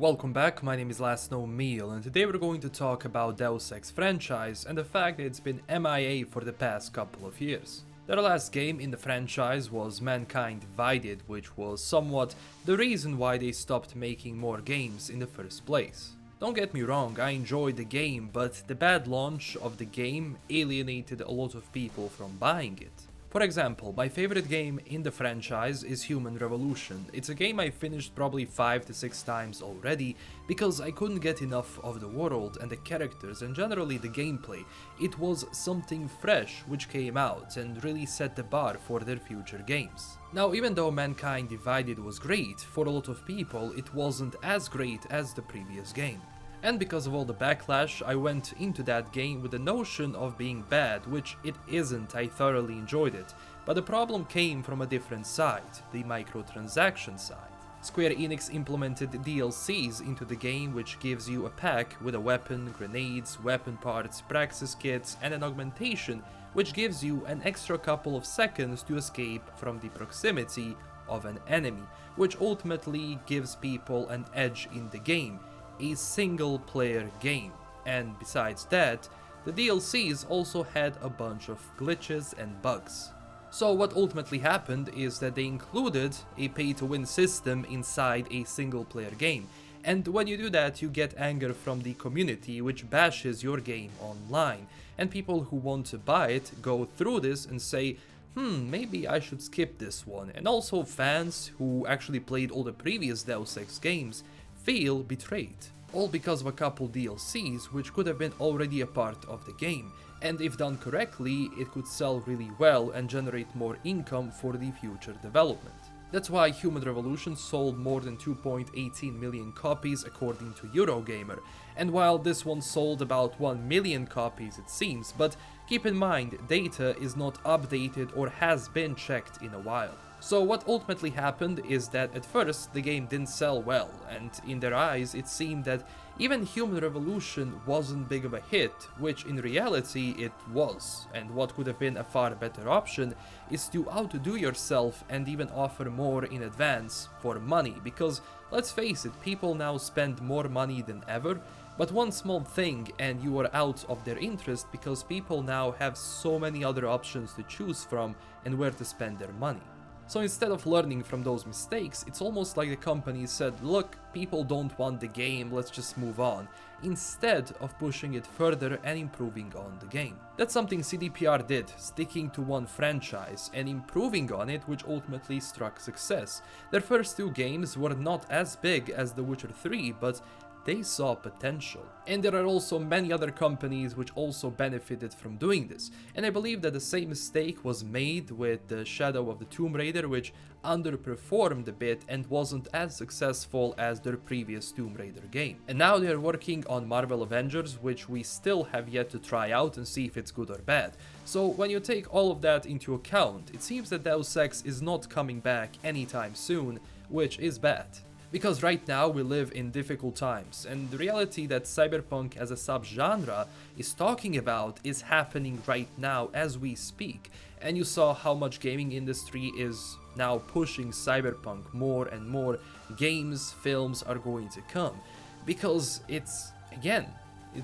Welcome back, my name is LastKnownMeal and today we're going to talk about Deus Ex franchise and the fact that it's been MIA for the past couple of years. Their last game in the franchise was Mankind Divided, which was somewhat the reason why they stopped making more games in the first place. Don't get me wrong, I enjoyed the game, but the bad launch of the game alienated a lot of people from buying it. For example, my favorite game in the franchise is Human Revolution. It's a game I finished probably 5 to 6 times already because I couldn't get enough of the world and the characters and generally the gameplay. It was something fresh which came out and really set the bar for their future games. Now, even though Mankind Divided was great, for a lot of people it wasn't as great as the previous game. And because of all the backlash, I went into that game with the notion of being bad, which it isn't. I thoroughly enjoyed it. But the problem came from a different side, the microtransaction side. Square Enix implemented DLCs into the game, which gives you a pack with a weapon, grenades, weapon parts, praxis kits, and an augmentation, which gives you an extra couple of seconds to escape from the proximity of an enemy, which ultimately gives people an edge in the game. A single player game, and besides that, the DLCs also had a bunch of glitches and bugs. So what ultimately happened is that they included a pay-to-win system inside a single player game, and when you do that you get anger from the community which bashes your game online, and people who want to buy it go through this and say, maybe I should skip this one, and also fans who actually played all the previous Deus Ex games feel betrayed. All because of a couple DLCs which could have been already a part of the game, and if done correctly it could sell really well and generate more income for the future development. That's why Human Revolution sold more than 2.18 million copies according to Eurogamer, and while this one sold about 1 million copies it seems, but keep in mind data is not updated or has been checked in a while. So what ultimately happened is that at first the game didn't sell well, and in their eyes it seemed that even Human Revolution wasn't big of a hit, which in reality it was, and what could have been a far better option is to outdo yourself and even offer more in advance for money, because let's face it, people now spend more money than ever, but one small thing and you are out of their interest because people now have so many other options to choose from and where to spend their money. So instead of learning from those mistakes, it's almost like the company said, look, people don't want the game, let's just move on, instead of pushing it further and improving on the game. That's something CDPR did, sticking to one franchise and improving on it, which ultimately struck success. Their first 2 games were not as big as The Witcher 3, but they saw potential. And there are also many other companies which also benefited from doing this. And I believe that the same mistake was made with the Shadow of the Tomb Raider, which underperformed a bit and wasn't as successful as their previous Tomb Raider game. And now they're working on Marvel Avengers, which we still have yet to try out and see if it's good or bad. So when you take all of that into account, it seems that Deus Ex is not coming back anytime soon, which is bad. Because right now we live in difficult times, and the reality that cyberpunk as a subgenre is talking about is happening right now as we speak. And you saw how much gaming industry is now pushing cyberpunk. More and more games, films are going to come. Because it's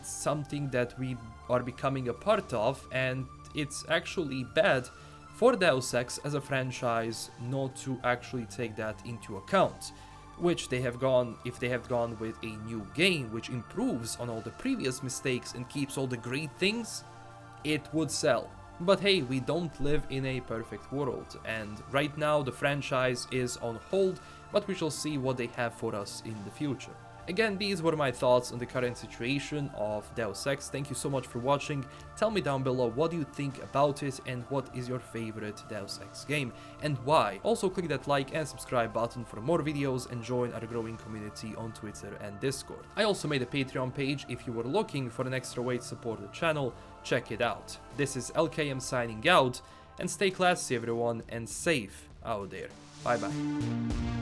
something that we are becoming a part of, and it's actually bad for Deus Ex as a franchise not to actually take that into account. Which they have gone, if they have gone with a new game which improves on all the previous mistakes and keeps all the great things, it would sell. But hey, we don't live in a perfect world, and right now the franchise is on hold, but we shall see what they have for us in the future. Again, these were my thoughts on the current situation of Deus Ex. Thank you so much for watching. Tell me down below what do you think about it and what is your favorite Deus Ex game and why. Also click that like and subscribe button for more videos and join our growing community on Twitter and Discord. I also made a Patreon page if you were looking for an extra way to support the channel. Check it out. This is LKM signing out, and stay classy everyone and safe out there. Bye bye.